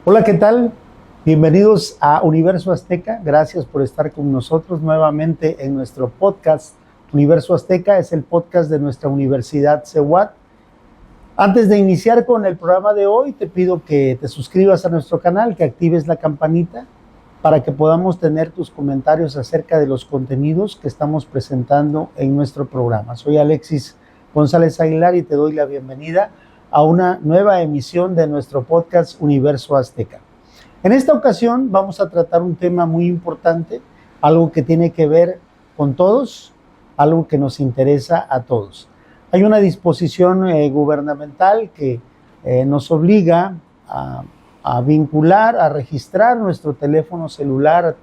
Hola, ¿qué tal? Bienvenidos a Universo Azteca. Gracias por estar con nosotros nuevamente en nuestro podcast. Universo Azteca es el podcast de nuestra Universidad CEUAT. Antes de iniciar con el programa de hoy, te pido que te suscribas a nuestro canal, que actives la campanita para que podamos tener tus comentarios acerca de los contenidos que estamos presentando en nuestro programa. Soy Alexis González Aguilar y te doy la bienvenida a una nueva emisión de nuestro podcast Universo Azteca. En esta ocasión vamos a tratar un tema muy importante, algo que tiene que ver con todos, algo que nos interesa a todos. Hay una disposición gubernamental que nos obliga a vincular, a registrar nuestro teléfono celular,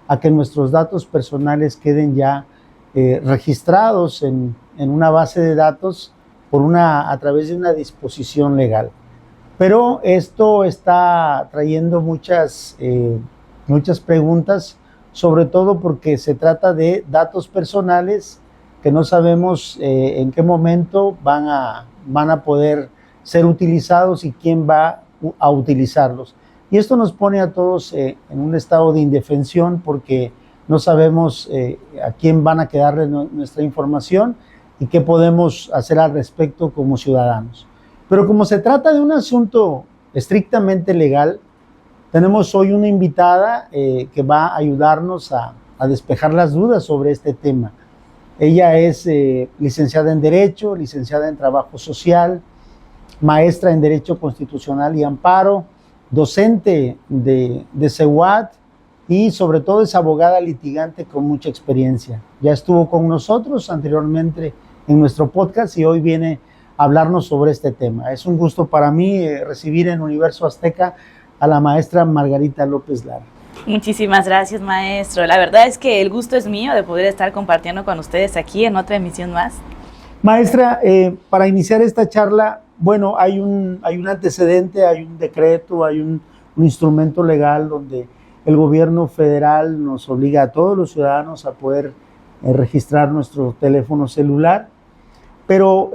a que nuestros datos personales queden ya registrados en una base de datos a través de una disposición legal. Pero esto está trayendo muchas preguntas, sobre todo porque se trata de datos personales que no sabemos en qué momento van a poder ser utilizados y quién va a utilizarlos. Y esto nos pone a todos en un estado de indefensión porque no sabemos a quién van a quedarle nuestra información y qué podemos hacer al respecto como ciudadanos. Pero como se trata de un asunto estrictamente legal, tenemos hoy una invitada que va a ayudarnos a despejar las dudas sobre este tema. Ella es licenciada en Derecho, licenciada en Trabajo Social, maestra en Derecho Constitucional y Amparo, docente de CEUAT y sobre todo es abogada litigante con mucha experiencia. Ya estuvo con nosotros anteriormente en nuestro podcast y hoy viene a hablarnos sobre este tema. Es un gusto para mí recibir en Universo Azteca a la maestra Margarita López Lara. Muchísimas gracias, maestro. La verdad es que el gusto es mío de poder estar compartiendo con ustedes aquí en otra emisión más. Maestra, para iniciar esta charla, bueno, hay un antecedente, hay un decreto, hay un instrumento legal donde el gobierno federal nos obliga a todos los ciudadanos a poder registrar nuestro teléfono celular, pero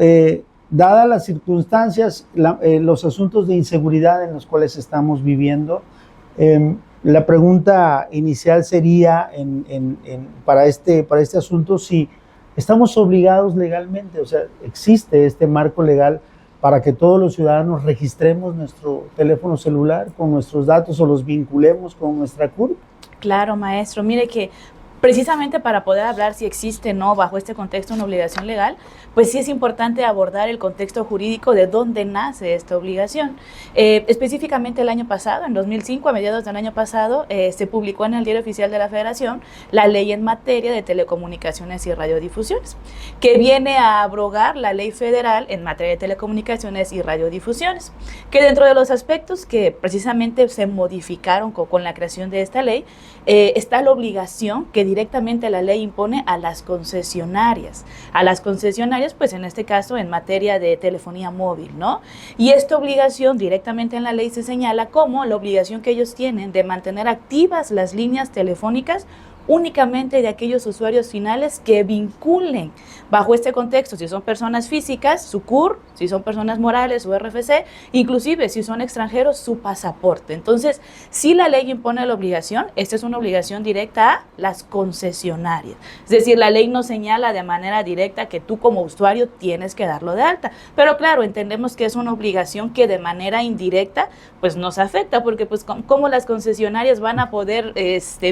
dadas las circunstancias, los asuntos de inseguridad en los cuales estamos viviendo, la pregunta inicial sería para este asunto si estamos obligados legalmente, o sea, existe este marco legal para que todos los ciudadanos registremos nuestro teléfono celular con nuestros datos o los vinculemos con nuestra CURP. Claro, maestro. Mire que precisamente para poder hablar si existe o no bajo este contexto una obligación legal, pues sí es importante abordar el contexto jurídico de dónde nace esta obligación. Específicamente el año pasado, en 2005, a mediados del año pasado, se publicó en el Diario Oficial de la Federación la ley en materia de telecomunicaciones y radiodifusiones, que viene a abrogar la ley federal en materia de telecomunicaciones y radiodifusiones, que dentro de los aspectos que precisamente se modificaron con la creación de esta ley, está la obligación que directamente la ley impone a las concesionarias. A las concesionarias, pues en este caso en materia de telefonía móvil, ¿no? Y esta obligación directamente en la ley se señala como la obligación que ellos tienen de mantener activas las líneas telefónicas únicamente de aquellos usuarios finales que vinculen bajo este contexto, si son personas físicas, su CUR, si son personas morales, su RFC, inclusive si son extranjeros, su pasaporte. Entonces, si la ley impone la obligación, esta es una obligación directa a las concesionarias. Es decir, la ley no señala de manera directa que tú como usuario tienes que darlo de alta. Pero claro, entendemos que es una obligación que de manera indirecta pues nos afecta, porque pues cómo las concesionarias van a poder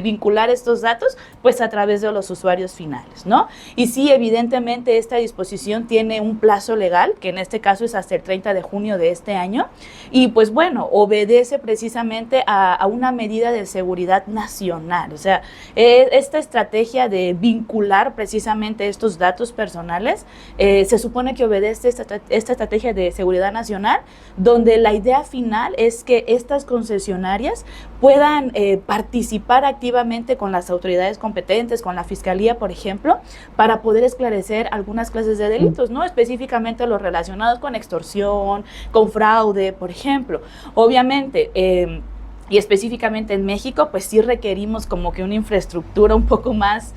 vincular estos datos, pues a través de los usuarios finales, ¿no? Y sí, evidentemente esta disposición tiene un plazo legal, que en este caso es hasta el 30 de junio de este año, y pues bueno, obedece precisamente a una medida de seguridad nacional. O sea, esta estrategia de vincular precisamente estos datos personales, se supone que obedece esta estrategia de seguridad nacional, donde la idea final es que estas concesionarias puedan participar activamente con las autoridades competentes, con la Fiscalía, por ejemplo, para poder esclarecer algunas clases de delitos, ¿no? Específicamente los relacionados con extorsión, con fraude, por ejemplo. Obviamente, y específicamente en México, pues sí requerimos como que una infraestructura un poco más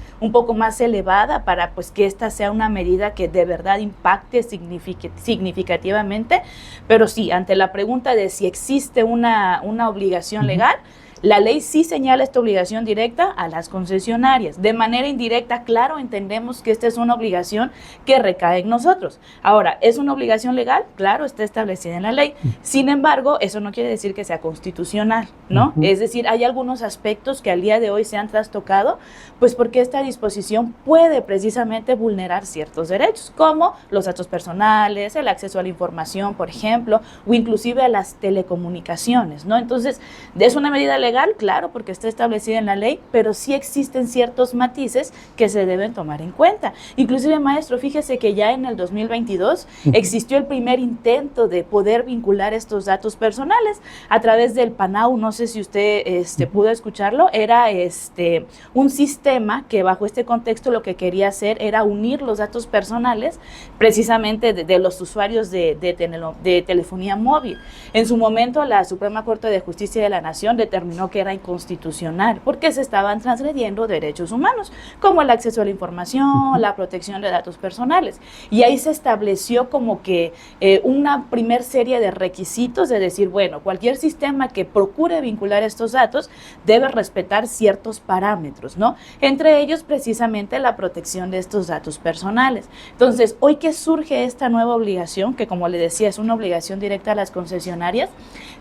elevada para pues que esta sea una medida que de verdad impacte significativamente. Pero sí, ante la pregunta de si existe una obligación legal, la ley sí señala esta obligación directa a las concesionarias. De manera indirecta, claro, entendemos que esta es una obligación que recae en nosotros. Ahora, ¿es una obligación legal? Claro, está establecida en la ley. Sin embargo, eso no quiere decir que sea constitucional, ¿no? Es decir, hay algunos aspectos que al día de hoy se han trastocado, pues porque esta disposición puede precisamente vulnerar ciertos derechos, como los datos personales, el acceso a la información, por ejemplo, o inclusive a las telecomunicaciones, ¿no? Entonces, es una medida legal, claro, porque está establecida en la ley, pero sí existen ciertos matices que se deben tomar en cuenta. Inclusive, maestro, fíjese que ya en el 2022 existió el primer intento de poder vincular estos datos personales a través del PANAU. No sé si usted pudo escucharlo. Era un sistema que bajo este contexto lo que quería hacer era unir los datos personales precisamente de los usuarios de telefonía móvil. En su momento, la Suprema Corte de Justicia de la Nación determinó que era inconstitucional porque se estaban transgrediendo derechos humanos, como el acceso a la información, la protección de datos personales. Y ahí se estableció como que una primer serie de requisitos de decir, bueno, cualquier sistema que procure vincular estos datos debe respetar ciertos parámetros, ¿no? Entre ellos, precisamente, la protección de estos datos personales. Entonces, hoy que surge esta nueva obligación, que como le decía, es una obligación directa a las concesionarias,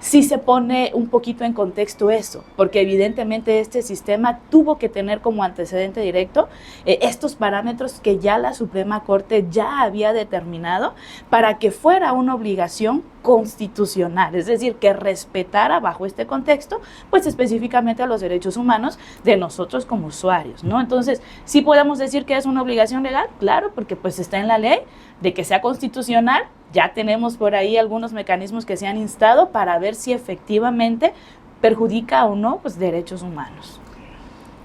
sí se pone un poquito en contexto eso, porque evidentemente este sistema tuvo que tener como antecedente directo estos parámetros que ya la Suprema Corte ya había determinado para que fuera una obligación constitucional, es decir, que respetara bajo este contexto, pues específicamente a los derechos humanos de nosotros como usuarios, ¿no? Entonces, ¿sí podemos decir que es una obligación legal? Claro, porque pues está en la ley. De que sea constitucional, ya tenemos por ahí algunos mecanismos que se han instado para ver si efectivamente perjudica o no pues derechos humanos.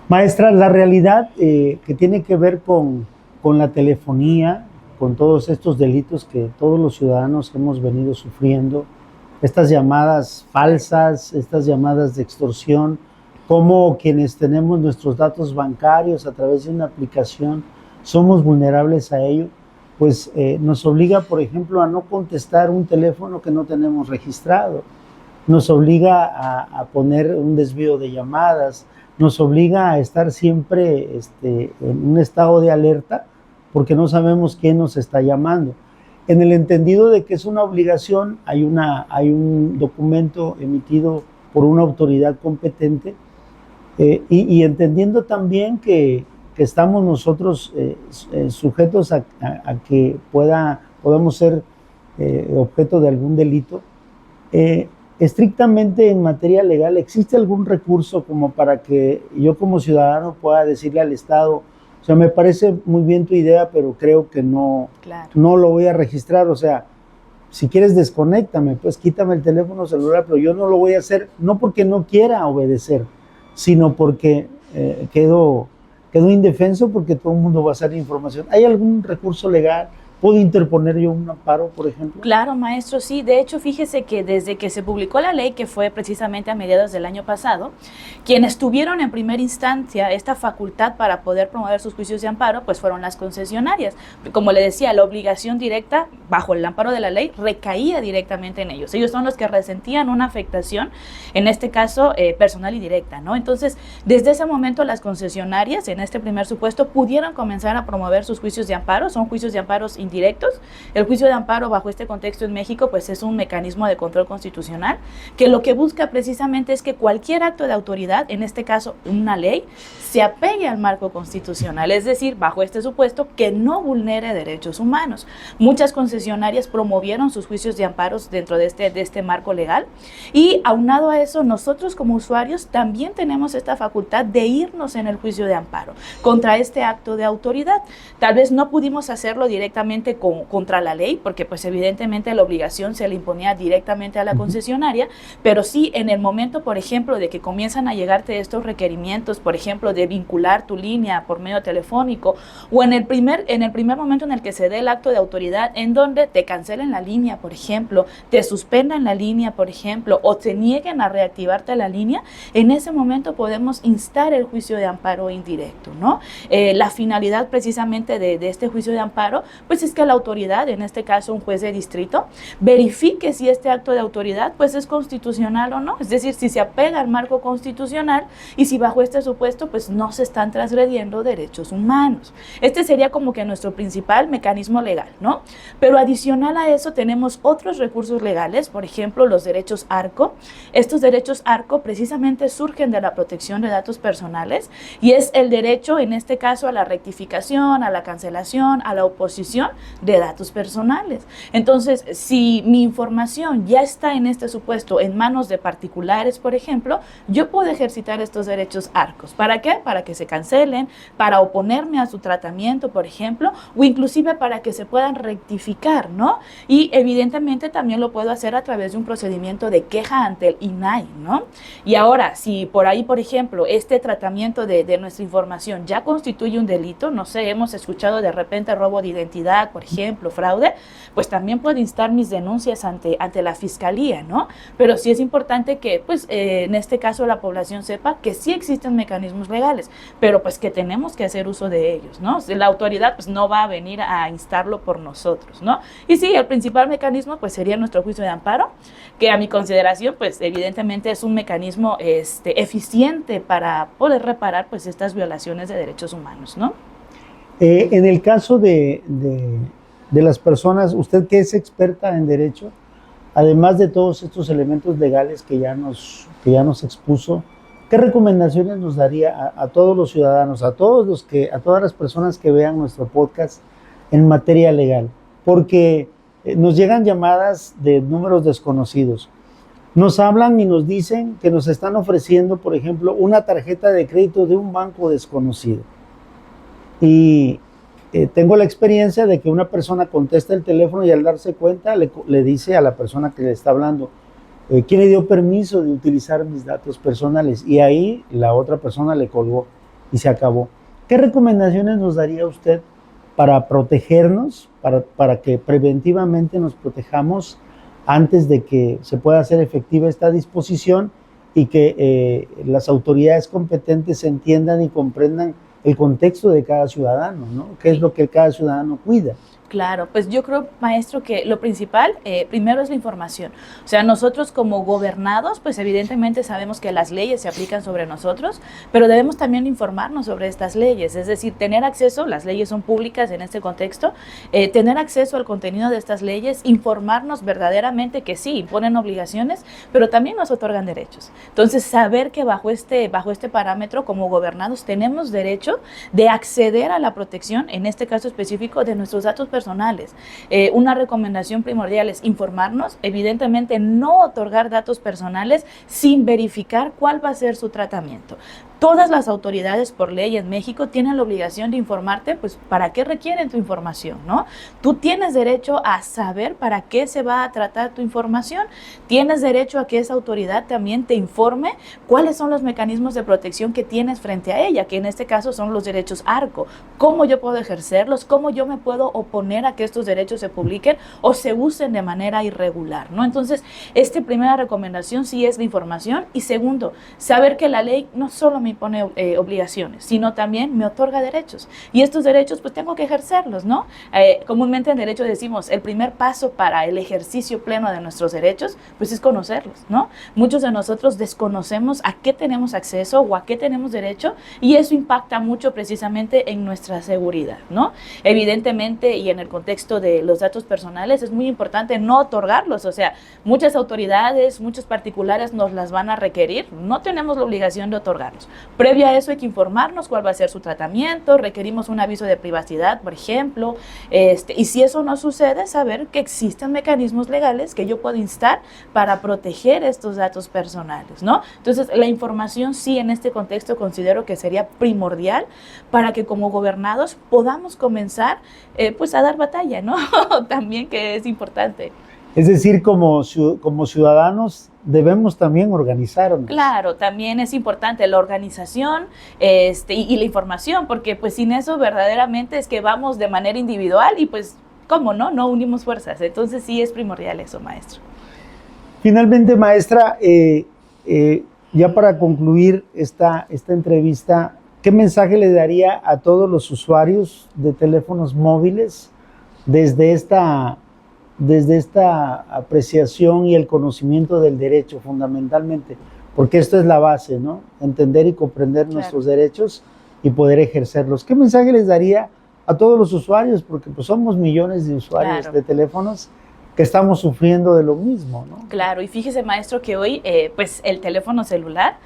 Maestra, la realidad que tiene que ver con la telefonía, con todos estos delitos que todos los ciudadanos hemos venido sufriendo, estas llamadas falsas, estas llamadas de extorsión, como quienes tenemos nuestros datos bancarios a través de una aplicación, somos vulnerables a ello, pues nos obliga, por ejemplo, a no contestar un teléfono que no tenemos registrado, nos obliga a poner un desvío de llamadas, nos obliga a estar siempre en un estado de alerta porque no sabemos quién nos está llamando. En el entendido de que es una obligación, hay un documento emitido por una autoridad competente y entendiendo también que estamos nosotros sujetos a que podamos ser objeto de algún delito. Estrictamente en materia legal, ¿existe algún recurso como para que yo como ciudadano pueda decirle al Estado, o sea, me parece muy bien tu idea, pero creo que no lo voy a registrar, o sea, si quieres desconéctame, pues quítame el teléfono celular, pero yo no lo voy a hacer, no porque no quiera obedecer, sino porque quedo indefenso porque todo el mundo va a hacer información? ¿Hay algún recurso legal? ¿Puedo interponer yo un amparo, por ejemplo? Claro, maestro, sí. De hecho, fíjese que desde que se publicó la ley, que fue precisamente a mediados del año pasado, quienes tuvieron en primera instancia esta facultad para poder promover sus juicios de amparo, pues fueron las concesionarias. Como le decía, la obligación directa, bajo el amparo de la ley, recaía directamente en ellos. Ellos son los que resentían una afectación, en este caso, personal y directa, ¿no? Entonces, desde ese momento, las concesionarias, en este primer supuesto, pudieron comenzar a promover sus juicios de amparo. Son juicios de amparos indirectos. El juicio de amparo bajo este contexto en México pues es un mecanismo de control constitucional que lo que busca precisamente es que cualquier acto de autoridad, en este caso una ley, se apegue al marco constitucional, es decir, bajo este supuesto que no vulnere derechos humanos. Muchas concesionarias promovieron sus juicios de amparos dentro de este marco legal y aunado a eso nosotros como usuarios también tenemos esta facultad de irnos en el juicio de amparo contra este acto de autoridad. Tal vez no pudimos hacerlo directamente directamente contra la ley, porque pues evidentemente la obligación se le imponía directamente a la concesionaria, pero sí en el momento, por ejemplo, de que comienzan a llegarte estos requerimientos, por ejemplo, de vincular tu línea por medio telefónico, o en el primer momento en el que se dé el acto de autoridad, en donde te cancelen la línea, por ejemplo, te suspendan la línea, por ejemplo, o te nieguen a reactivarte la línea, en ese momento podemos instar el juicio de amparo indirecto, ¿no? La finalidad precisamente de este juicio de amparo, pues es que la autoridad, en este caso un juez de distrito, verifique si este acto de autoridad pues es constitucional o no, es decir, si se apega al marco constitucional y si bajo este supuesto pues no se están transgrediendo derechos humanos. Este sería como que nuestro principal mecanismo legal, ¿no? Pero adicional a eso tenemos otros recursos legales, por ejemplo, los derechos ARCO. Estos derechos ARCO precisamente surgen de la protección de datos personales y es el derecho, en este caso, a la rectificación, a la cancelación, a la oposición de datos personales. Entonces, si mi información ya está en este supuesto en manos de particulares, por ejemplo, yo puedo ejercitar estos derechos ARCOS. ¿Para qué? Para que se cancelen, para oponerme a su tratamiento, por ejemplo, o inclusive para que se puedan rectificar, ¿no? Y evidentemente también lo puedo hacer a través de un procedimiento de queja ante el INAI, ¿no? Y ahora, si por ahí, por ejemplo, este tratamiento de nuestra información ya constituye un delito, no sé, hemos escuchado de repente robo de identidad, por ejemplo, fraude, pues también puedo instar mis denuncias ante la fiscalía, ¿no? Pero sí es importante que, pues, en este caso la población sepa que sí existen mecanismos legales, pero pues que tenemos que hacer uso de ellos, ¿no? La autoridad pues no va a venir a instarlo por nosotros, ¿no? Y sí, el principal mecanismo pues sería nuestro juicio de amparo, que a mi consideración pues evidentemente es un mecanismo eficiente para poder reparar pues estas violaciones de derechos humanos, ¿no? En el caso de las personas, usted que es experta en derecho, además de todos estos elementos legales que ya nos expuso, ¿qué recomendaciones nos daría a todos los ciudadanos, a todas las personas que vean nuestro podcast en materia legal? Porque nos llegan llamadas de números desconocidos. Nos hablan y nos dicen que nos están ofreciendo, por ejemplo, una tarjeta de crédito de un banco desconocido. Y tengo la experiencia de que una persona contesta el teléfono y al darse cuenta le dice a la persona que le está hablando, ¿quién le dio permiso de utilizar mis datos personales? Y ahí la otra persona le colgó y se acabó. ¿Qué recomendaciones nos daría usted para protegernos, para que preventivamente nos protejamos antes de que se pueda hacer efectiva esta disposición y que las autoridades competentes entiendan y comprendan el contexto de cada ciudadano, ¿no? ¿Qué es lo que cada ciudadano cuida? Claro, pues yo creo, maestro, que lo principal, primero es la información. O sea, nosotros como gobernados, pues evidentemente sabemos que las leyes se aplican sobre nosotros, pero debemos también informarnos sobre estas leyes, es decir, tener acceso, las leyes son públicas en este contexto, tener acceso al contenido de estas leyes, informarnos verdaderamente que sí, imponen obligaciones, pero también nos otorgan derechos. Entonces, saber que bajo este parámetro, como gobernados, tenemos derecho de acceder a la protección, en este caso específico, de nuestros datos personales. Una recomendación primordial es informarnos, evidentemente no otorgar datos personales sin verificar cuál va a ser su tratamiento. Todas las autoridades por ley en México tienen la obligación de informarte, pues, para qué requieren tu información, ¿no? Tú tienes derecho a saber para qué se va a tratar tu información, tienes derecho a que esa autoridad también te informe cuáles son los mecanismos de protección que tienes frente a ella, que en este caso son los derechos ARCO, cómo yo puedo ejercerlos, cómo yo me puedo oponer a que estos derechos se publiquen o se usen de manera irregular, ¿no? Entonces, primera recomendación sí es la información, y segundo, saber que la ley no solo me impone obligaciones, sino también me otorga derechos, y estos derechos pues tengo que ejercerlos, ¿no? Comúnmente en derecho decimos, el primer paso para el ejercicio pleno de nuestros derechos pues es conocerlos, ¿no? Muchos de nosotros desconocemos a qué tenemos acceso o a qué tenemos derecho, y eso impacta mucho precisamente en nuestra seguridad, ¿no? Evidentemente, y en el contexto de los datos personales, es muy importante no otorgarlos. O sea, muchas autoridades, muchos particulares nos las van a requerir, no tenemos la obligación de otorgarlos. Previo a eso hay que informarnos cuál va a ser su tratamiento, requerimos un aviso de privacidad, por ejemplo, y si eso no sucede, saber que existen mecanismos legales que yo puedo instar para proteger estos datos personales, ¿no? Entonces, la información sí en este contexto considero que sería primordial para que como gobernados podamos comenzar pues a dar batalla, ¿no? También que es importante. Es decir, como ciudadanos debemos también organizarnos. Claro, también es importante la organización y la información, porque pues sin eso verdaderamente es que vamos de manera individual y pues, ¿cómo no? No unimos fuerzas. Entonces sí es primordial eso, maestro. Finalmente, maestra, ya para concluir esta entrevista, ¿qué mensaje le daría a todos los usuarios de teléfonos móviles desde esta apreciación y el conocimiento del derecho fundamentalmente? Porque esto es la base, ¿no? Entender y comprender nuestros derechos y poder ejercerlos. ¿Qué mensaje les daría a todos los usuarios? Porque pues somos millones de usuarios de teléfonos que estamos sufriendo de lo mismo, ¿no? Claro, y fíjese, maestro, que hoy pues el teléfono celular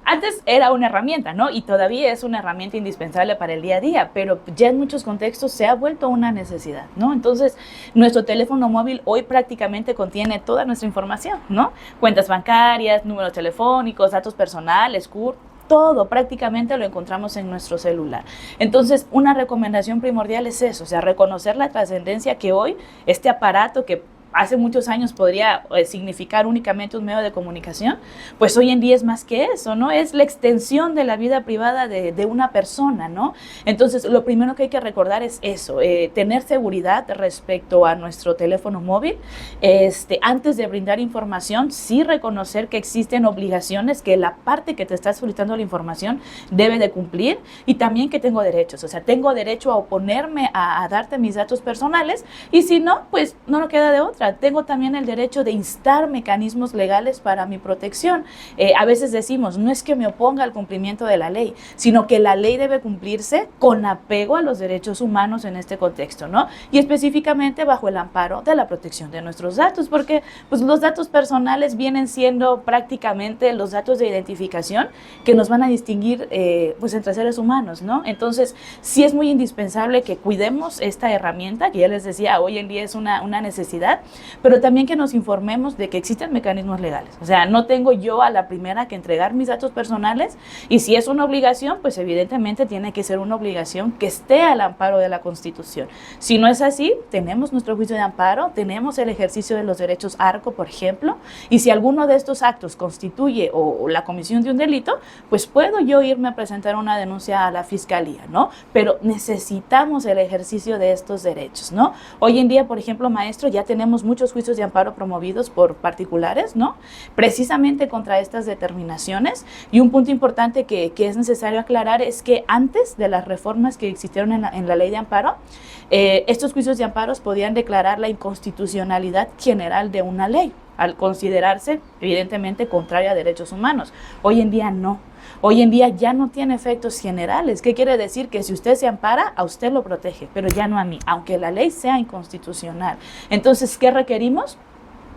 antes era una herramienta, ¿no? Y todavía es una herramienta indispensable para el día a día, pero ya en muchos contextos se ha vuelto una necesidad, ¿no? Entonces, nuestro teléfono móvil hoy prácticamente contiene toda nuestra información, ¿no? Cuentas bancarias, números telefónicos, datos personales, CURP, todo prácticamente lo encontramos en nuestro celular. Entonces, una recomendación primordial es eso, o sea, reconocer la trascendencia que hoy este aparato que hace muchos años podría significar únicamente un medio de comunicación, pues hoy en día es más que eso, ¿no? Es la extensión de la vida privada de una persona, ¿no? Entonces, lo primero que hay que recordar es eso, tener seguridad respecto a nuestro teléfono móvil. Antes de brindar información, sí reconocer que existen obligaciones que la parte que te está solicitando la información debe de cumplir y también que tengo derechos, o sea, tengo derecho a oponerme a darte mis datos personales y si no, pues no nos queda de otra. Tengo también el derecho de instar mecanismos legales para mi protección. A veces decimos, no es que me oponga al cumplimiento de la ley, sino que la ley debe cumplirse con apego a los derechos humanos en este contexto, ¿no? Y específicamente bajo el amparo de la protección de nuestros datos, porque pues, los datos personales vienen siendo prácticamente los datos de identificación que nos van a distinguir pues entre seres humanos, ¿no? Entonces, sí es muy indispensable que cuidemos esta herramienta, que ya les decía, hoy en día es una necesidad, pero también que nos informemos de que existen mecanismos legales. O sea, no tengo yo a la primera que entregar mis datos personales y si es una obligación, pues evidentemente tiene que ser una obligación que esté al amparo de la Constitución. Si no es así, tenemos nuestro juicio de amparo, tenemos el ejercicio de los derechos ARCO, por ejemplo, y si alguno de estos actos constituye o la comisión de un delito, pues puedo yo irme a presentar una denuncia a la Fiscalía, ¿no? Pero necesitamos el ejercicio de estos derechos, ¿no? Hoy en día, por ejemplo, maestro, ya tenemos muchos juicios de amparo promovidos por particulares, ¿no? Precisamente contra estas determinaciones. Y un punto importante que es necesario aclarar es que antes de las reformas que existieron en la ley de amparo, estos juicios de amparos podían declarar la inconstitucionalidad general de una ley, al considerarse evidentemente contraria a derechos humanos. Hoy en día no. Hoy en día ya no tiene efectos generales. ¿Qué quiere decir? Que si usted se ampara, a usted lo protege, pero ya no a mí, aunque la ley sea inconstitucional. Entonces, ¿qué requerimos?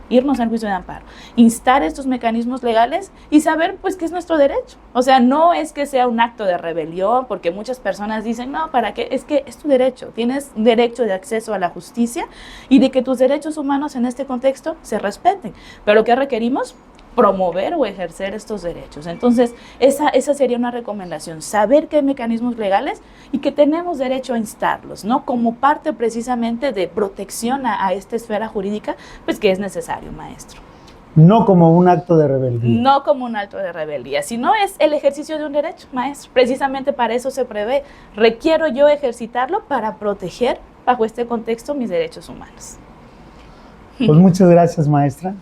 Irnos al juicio de amparo, instar estos mecanismos legales y saber pues que es nuestro derecho. O sea, no es que sea un acto de rebelión, porque muchas personas dicen, no, ¿para qué? Es que es tu derecho, tienes derecho de acceso a la justicia y de que tus derechos humanos en este contexto se respeten. Pero ¿qué requerimos? Promover o ejercer estos derechos. Entonces, esa sería una recomendación, saber que hay mecanismos legales y que tenemos derecho a instarlos, ¿no? Como parte precisamente de protección a esta esfera jurídica, pues que es necesario, maestro. No como un acto de rebeldía. No como un acto de rebeldía, sino es el ejercicio de un derecho, maestro. Precisamente para eso se prevé. Requiero yo ejercitarlo para proteger, bajo este contexto, mis derechos humanos. Pues muchas gracias, maestra.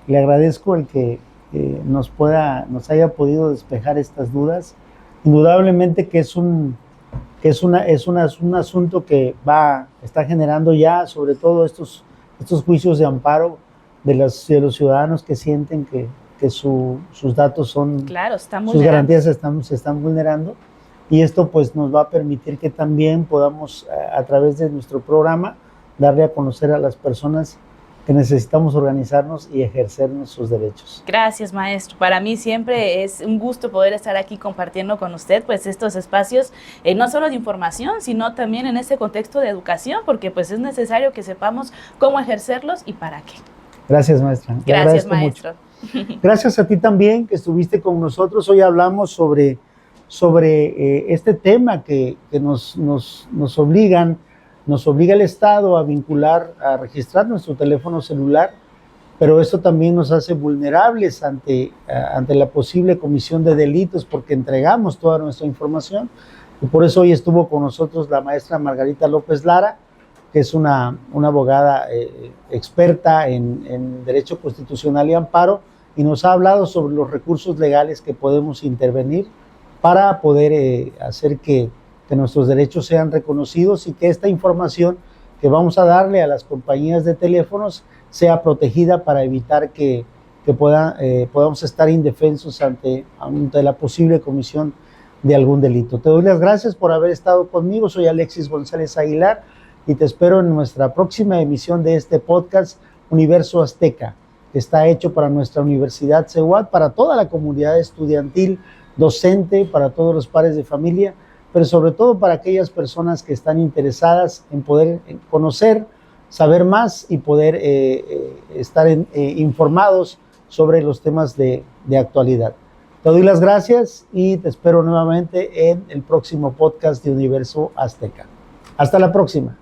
Le agradezco el que nos haya podido despejar estas dudas. Indudablemente que es un asunto que está generando ya, sobre todo estos juicios de amparo de los ciudadanos que sienten que sus datos son, claro, sus garantías se están vulnerando, y esto pues nos va a permitir que también podamos a través de nuestro programa darle a conocer a las personas que necesitamos organizarnos y ejercer nuestros derechos. Gracias, maestro. Para mí siempre es un gusto poder estar aquí compartiendo con usted pues estos espacios, no solo de información, sino también en este contexto de educación, porque pues es necesario que sepamos cómo ejercerlos y para qué. Gracias, maestra. Gracias, maestro. Mucho. Gracias a ti también que estuviste con nosotros. Hoy hablamos sobre este tema que nos obliga el Estado a vincular, a registrar nuestro teléfono celular, pero esto también nos hace vulnerables ante la posible comisión de delitos porque entregamos toda nuestra información. Y por eso hoy estuvo con nosotros la maestra Margarita López Lara, que es una abogada experta en Derecho Constitucional y Amparo, y nos ha hablado sobre los recursos legales que podemos intervenir para poder hacer que nuestros derechos sean reconocidos y que esta información que vamos a darle a las compañías de teléfonos sea protegida para evitar que podamos estar indefensos ante la posible comisión de algún delito. Te doy las gracias por haber estado conmigo. Soy Alexis González Aguilar y te espero en nuestra próxima emisión de este podcast Universo Azteca, que está hecho para nuestra Universidad CEUAT, para toda la comunidad estudiantil, docente, para todos los padres de familia, pero sobre todo para aquellas personas que están interesadas en poder conocer, saber más y poder estar informados sobre los temas de actualidad. Te doy las gracias y te espero nuevamente en el próximo podcast de Universo Azteca. Hasta la próxima.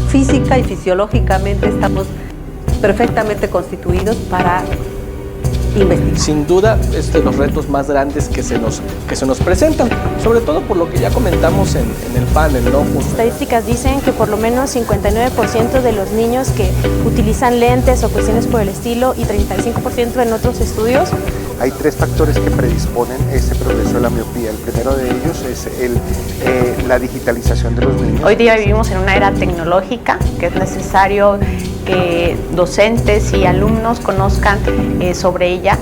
Física y fisiológicamente estamos perfectamente constituidos para investigar. Sin duda es de los retos más grandes que se nos presentan, sobre todo por lo que ya comentamos en el panel, ¿no? Estadísticas dicen que por lo menos 59% de los niños que utilizan lentes o cuestiones por el estilo y 35% en otros estudios. Hay 3 factores que predisponen ese progreso de la miopía. El primero de ellos es la digitalización de los niños. Hoy día vivimos en una era tecnológica que es necesario que docentes y alumnos conozcan sobre ella.